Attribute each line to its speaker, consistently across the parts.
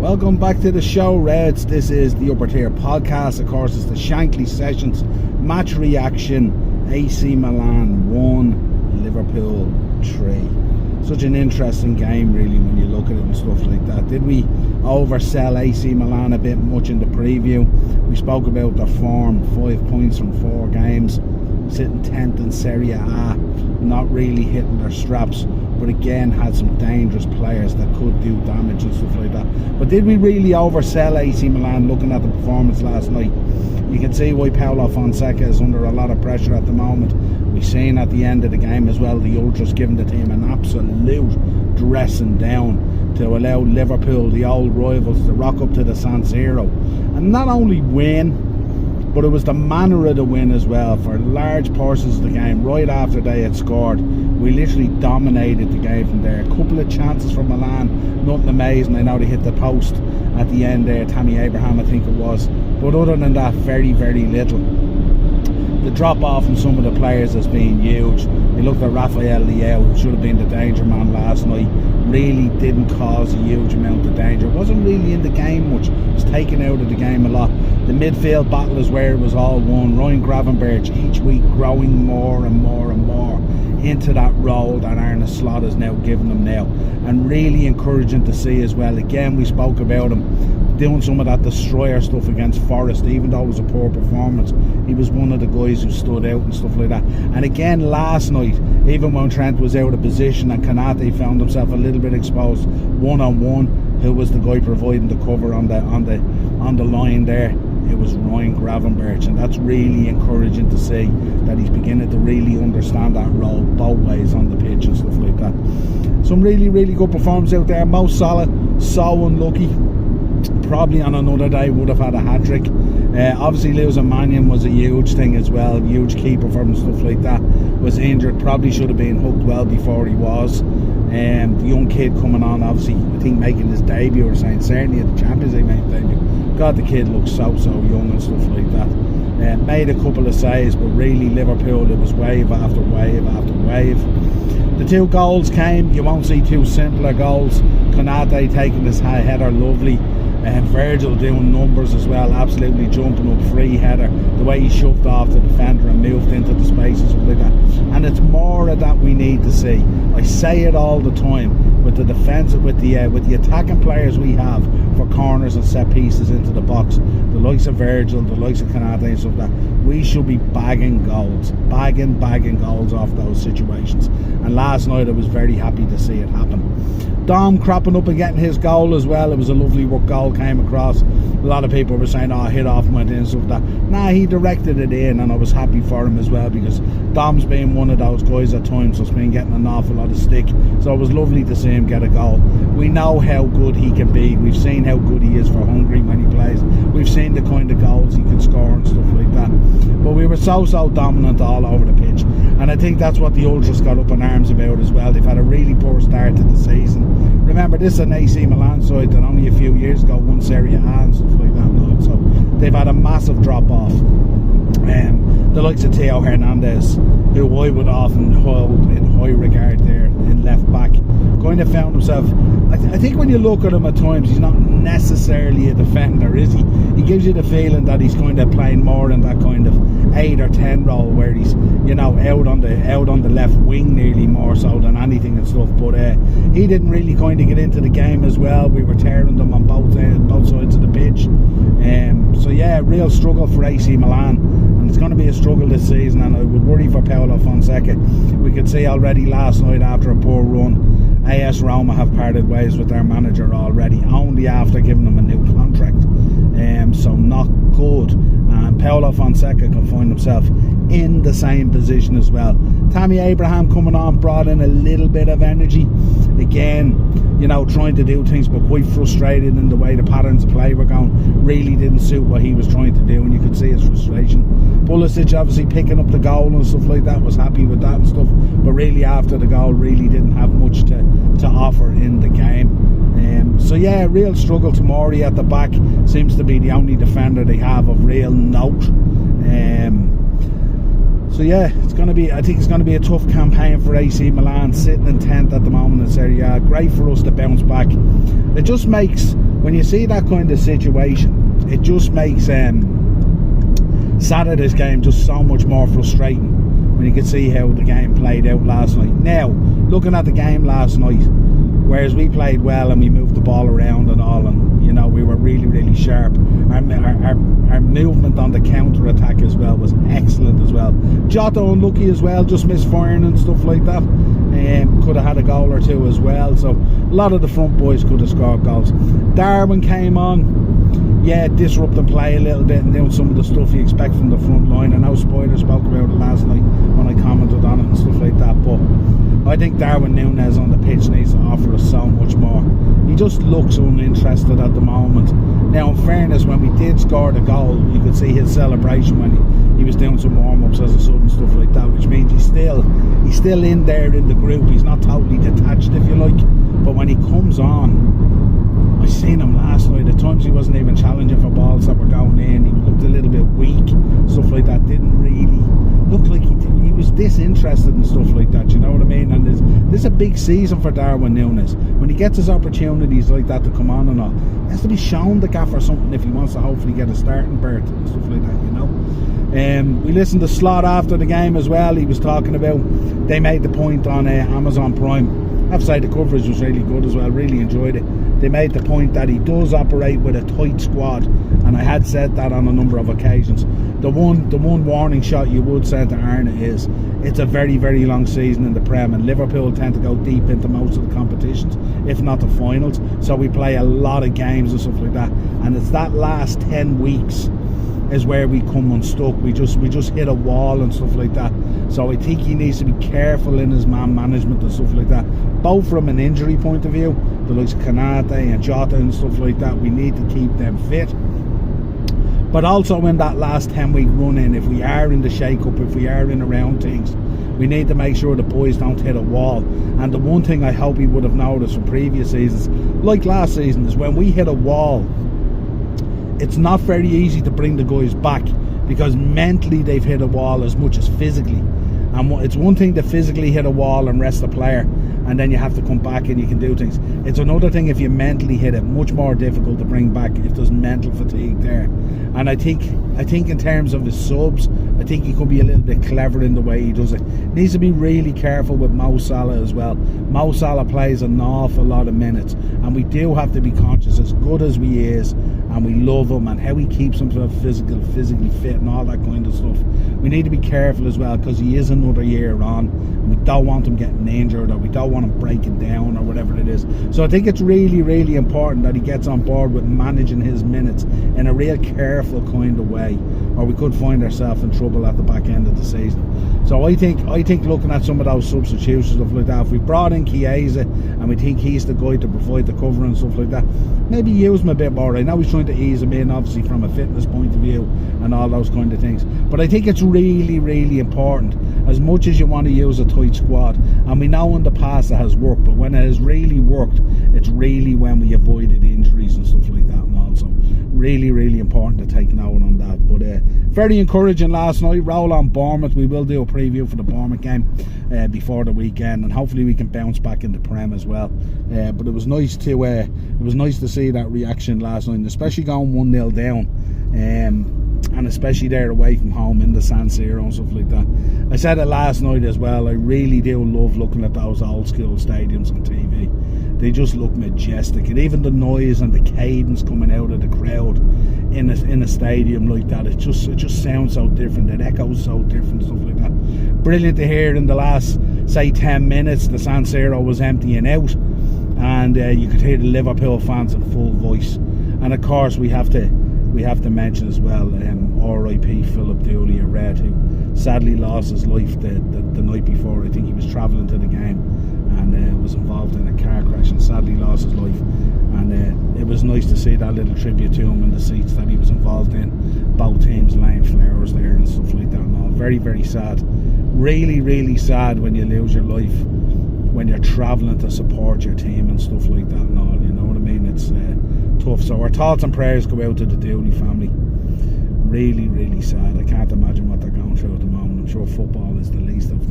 Speaker 1: Welcome back to the show, Reds. This is the Upper Tier Podcast. Of course, it's the Shankly Sessions match reaction. AC Milan 1, Liverpool 3. Such an interesting game, really, when you look at it and stuff like that. Did we oversell AC Milan a bit much in the preview? We spoke about their form, 5 points from 4 games, sitting 10th in Serie A, not really hitting their straps, but again had some dangerous players that could do damage and stuff like that. But did we really oversell AC Milan looking at the performance last night? You can see why Paulo Fonseca is under a lot of pressure at the moment. We've seen at the end of the game as well, the Ultras giving the team an absolute dressing down to allow Liverpool, the old rivals, to rock up to the San Siro and not only win, but it was the manner of the win as well. For large portions of the game, right after they had scored, we literally dominated the game from there. A couple of chances for Milan, nothing amazing. I know they hit the post at the end there, Tammy Abraham I think it was, but other than that, very, very little. The drop off from some of the players has been huge. You looked at Rafael Leao, who should have been the danger man last night, really didn't cause a huge amount of danger. Wasn't really in the game much, was taken out of the game a lot. The midfield battle is where it was all won. Ryan Gravenberch each week growing more and more and more into that role that Arne Slot is now giving them now, and really encouraging to see as well. Again, we spoke about him doing some of that destroyer stuff against Forest. Even though it was a poor performance, he was one of the guys who stood out and stuff like that. And again last night, even when Trent was out of position and Kanate found himself a little bit exposed one-on-one, who was the guy providing the cover on the line there? It was Ryan Gravenberch, and that's really encouraging to see that he's beginning to really understand that role both ways on the pitch and stuff like that. Some really, really good performance out there. Mo Salah, so unlucky. Probably on another day would have had a hat-trick. Obviously losing Mannion was a huge thing as well. Huge keeper for him and stuff like that. Was injured, probably should have been hooked well before he was. The young kid coming on, obviously I think making his debut, or saying certainly at the Champions League making debut. God, the kid looks so young and stuff like that. Made a couple of saves, but really Liverpool, it was wave after wave after wave. The 2 goals came, you won't see 2 simpler goals. Konate taking his header, lovely. Virgil doing numbers as well, absolutely jumping up, free header, the way he shoved off the defender and moved into the spaces like that. And it's more of that we need to see. I say it all the time, with the defence, with the attacking players we have for corners and set pieces into the box, the likes of Virgil, the likes of Konate and stuff like that, we should be bagging goals off those situations. And last night I was very happy to see it happen. Dom cropping up and getting his goal as well. It was a lovely work goal, came across. A lot of people were saying, oh, hit off and went in and stuff like that. Nah, he directed it in, and I was happy for him as well, because Dom's been one of those guys at times that's been getting an awful lot of stick. So it was lovely to see him get a goal. We know how good he can be. We've seen how good he is for Hungary when he plays. We've seen the kind of goals he can score and stuff like that. But we were so dominant all over the pitch. And I think that's what the Ultras got up in arms about as well. They've had a really poor start to the season. Remember, this is an AC Milan side that only a few years ago won Serie A and stuff like that now. So they've had a massive drop off. The likes of Theo Hernandez, who I would often hold in high regard there in left back, kind of found himself, I think when you look at him at times, he's not necessarily a defender, is he? He gives you the feeling that he's kind of playing more in that kind of 8 or 10 role, where he's, you know, out on the left wing nearly more so than anything and stuff. But he didn't really kind of get into the game as well. We were tearing them on both sides of the pitch. So yeah, real struggle for AC Milan, and it's going to be a struggle this season, and I would worry for Paulo Fonseca. We could see already last night, after a poor run, AS Roma have parted ways with their manager already, only after giving them a new contract. So not good. And Paulo Fonseca can find himself in the same position as well. Tammy Abraham coming on brought in a little bit of energy. Again, you know, trying to do things, but quite frustrated in the way the patterns of play were going. Really didn't suit what he was trying to do, and you could see his frustration. Pulisic obviously picking up the goal and stuff like that, was happy with that and stuff, but really after the goal really didn't have much to offer in the game. So yeah, real struggle. Tomori at the back seems to be the only defender they have of real note. So yeah, I think it's going to be a tough campaign for AC Milan, sitting in 10th at the moment in Serie A. Great for us to bounce back. It just makes, when you see that kind of situation, it just makes Saturday's game just so much more frustrating when you can see how the game played out last night. Now, looking at the game last night, whereas we played well and we moved the ball around and all, and you know, we were really, really sharp. Our movement on the counter attack as well was excellent as well. Jota unlucky as well, just missed firing and stuff like that. Could have had a goal or two as well. So a lot of the front boys could have scored goals. Darwin came on, yeah, disrupting play a little bit and doing some of the stuff you expect from the front line. I know Spider spoke about it last night when I commented on it and stuff like that, but I think Darwin Núñez on the pitch needs to offer us so much more. He just looks uninterested at the moment. Now, in fairness, when we did score the goal, you could see his celebration when he was doing some warm-ups as a sub and stuff like that, which means he's still in there in the group. He's not totally detached, if you like. But when he comes on, I seen him last night. At times he wasn't even challenging for balls that were going in. He looked a little bit weak, stuff like that. Didn't really look like he was disinterested and stuff like that, you know what I mean? And this is a big season for Darwin Núñez. When he gets his opportunities like that to come on and all, he has to be shown the gaff or something if he wants to hopefully get a starting berth and stuff like that, you know. We listened to Slot after the game as well. He was talking about, they made the point on Amazon Prime. I have to say the coverage was really good as well, really enjoyed it. They made the point that he does operate with a tight squad, and I had said that on a number of occasions. The one warning shot you would say to Arne is, it's a very, very long season in the Prem, and Liverpool tend to go deep into most of the competitions, if not the finals. So we play a lot of games and stuff like that, and it's that last 10 weeks is where we come unstuck. We just hit a wall and stuff like that. So I think he needs to be careful in his man management and stuff like that, both from an injury point of view, the likes of Kanate and Jota and stuff like that. We need to keep them fit, but also in that last 10-week run in, if we are in the shake-up, if we are in around things, we need to make sure the boys don't hit a wall. And the one thing I hope he would have noticed from previous seasons, like last season, is when we hit a wall, it's not very easy to bring the guys back, because mentally they've hit a wall as much as physically. And it's one thing to physically hit a wall and rest the player, and then you have to come back and you can do things. It's another thing if you mentally hit it, much more difficult to bring back if there's mental fatigue there. And I think in terms of his subs, I think he could be a little bit clever in the way he does it. Needs to be really careful with Mo Salah as well. Mo Salah plays an awful lot of minutes, and we do have to be conscious, as good as he is, and we love him, and how he keeps himself physically fit and all that kind of stuff. We need to be careful as well, because he is another year on, and we don't want him getting injured, or we don't want him breaking down, or whatever it is. So I think it's really, really important that he gets on board with managing his minutes in a real careful kind of way, or we could find ourselves in trouble at the back end of the season. So I think looking at some of those substitutions, stuff like that, if we brought in Chiesa and we think he's the guy to provide the cover and stuff like that, maybe use him a bit more. I know he's trying to ease him in, obviously, from a fitness point of view and all those kind of things, but I think it's really, really important. As much as you want to use a tight squad, and we know in the past it has worked, but when it has really worked, it's really when we avoided injuries and stuff like that, and also really, really important to take note on that. But very encouraging last night. Roll on Bournemouth. We will do a preview for the Bournemouth game before the weekend, and hopefully we can bounce back in the Prem as well. But it was nice to see that reaction last night, and especially going 1-0 down, and especially there away from home in the San Siro and stuff like that. I said it last night as well, I really do love looking at those old school stadiums on TV. They just look majestic, and even the noise and the cadence coming out of the crowd in a stadium like that, it just sounds so different, it echoes so different, stuff like that. Brilliant to hear. In the last, say, 10 minutes, the San Siro was emptying out, and you could hear the Liverpool fans in full voice. And of course we have to mention as well RIP Philip Dooley, a Red, who sadly lost his life the night before. I think he was travelling to the game and was involved in a car crash and sadly lost his life. And it was nice to see that little tribute to him in the seats that he was involved in. Both teams laying flowers there and stuff like that and all. Very, very sad. Really, really sad when you lose your life when you're travelling to support your team and stuff like that and all, you know what I mean? It's tough. So our thoughts and prayers go out to the Dooley family. really, really sad. I can't imagine what they're going through at the moment. I'm sure football is the least of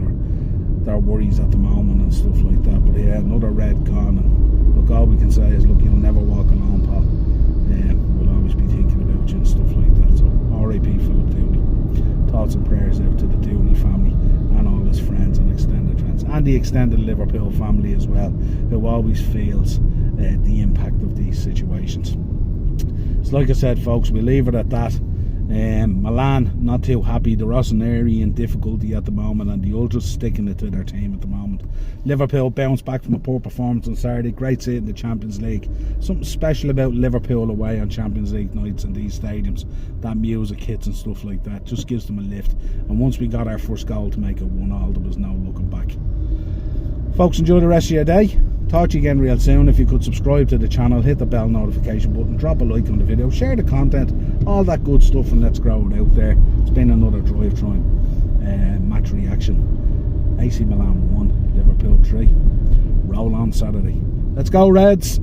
Speaker 1: their worries at the moment and stuff like that. But yeah, another red gone, and look, all we can say is, look, you'll never walk alone, pal. We'll always be thinking about you and stuff like that. So RIP Philip Dooley. Thoughts and prayers out to the Dooley family and all his friends and extended friends, and the extended Liverpool family as well, who always feels the impact of these situations. So like I said, folks, we'll leave it at that. Milan not too happy. The Rossoneri in difficulty at the moment, and the Ultras sticking it to their team at the moment. Liverpool bounced back from a poor performance on Saturday. Great seat in the Champions League. Something special about Liverpool away on Champions League nights in these stadiums. That music hits and stuff like that just gives them a lift. And once we got our first goal to make it 1-1, there was no looking back. Folks, enjoy the rest of your day. Talk to you again real soon. If you could subscribe to the channel, hit the bell notification button, drop a like on the video, share the content, all that good stuff, and let's grow it out there. It's been another drive time match reaction. AC Milan 1, Liverpool 3. Roll on Saturday. Let's go Reds.